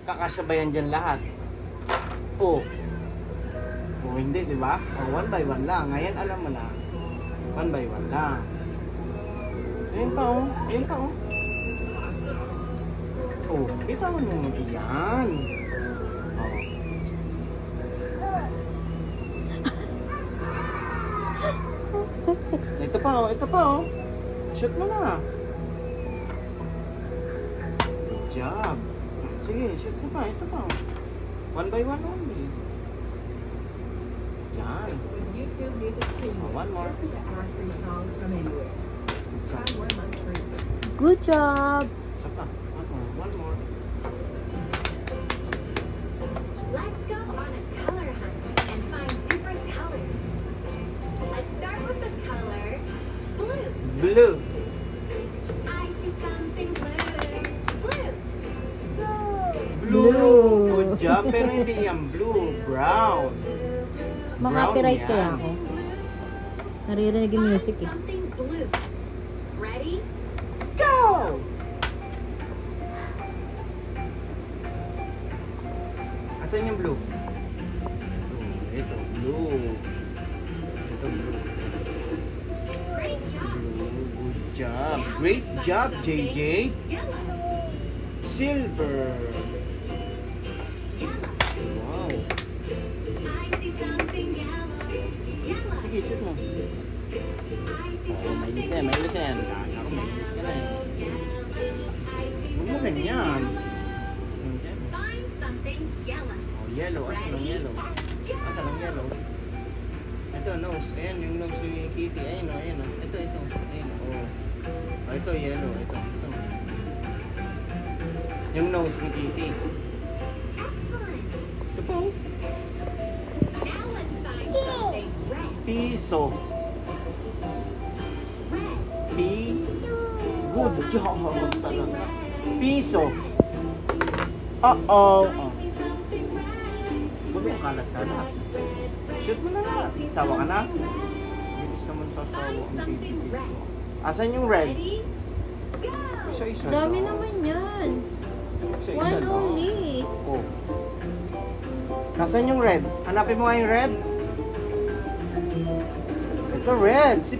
Kakasabayan dyan lahat. Oh. O hindi, di ba? O, 1 by 1 lang. Ngayon alam mo na. 1 by 1 lang. Ayun pa oh. Ayun pa oh. Oh, kita mo naman yan. Oh. Ito pa oh. Ito pa oh. Shoot mo na. Good job. Sige, shoot mo pa. Ito pa oh. 1 by 1 only. Yan. YouTube Music Premium. One more. Listen to ad-free songs from anywhere. Try 1 month free. Good job! Isa pa. One more. Let's go on a color hunt and find different colors. Let's start with the color blue. Blue. I see something blue. Blue. Blue. Good job. Pero hindi yan blue. Brown. Makapiright Brown kaya yan. ako. Naririnig yung music Find eh. something blue. Ready? Go! Asan yung blue? Ito, blue. Ito, blue. Great job. Blue. Good job. Great job, JJ. Yellow. Silver. Yellow. Wow. I see something yellow. Yellow. Sige, shoot mo. I see Oh, something may lisen, may lisen. Ako, may lisen ka na eh. I see Huwag mo something ganyan. Find something yellow. Oh, yellow. Asan ang yellow? Asan ang yellow? Ito, nose. Ayan, yung nose ni Kitty. Ayan, oh, ayan. Oh. Ito. Ayan, oh. Oh, ito, yellow. Ito. Yung nose ni Kitty. Excellent. Ito po. Now let's find something red. Piso. Red. Good job. Talaga. Piso. Uh-oh. I see something red. Huwag yung kalat ka na. Shoot mo na nga. Sawa ka na? Bilis naman sasawa Find ang something baby. red. Asan yung red? Ready? Go. Isa-isa Dami lang. naman yan. Isa-isa One lang. only. Oh. Nasaan yung red? Hanapin mo nga yung red. Ito red. Si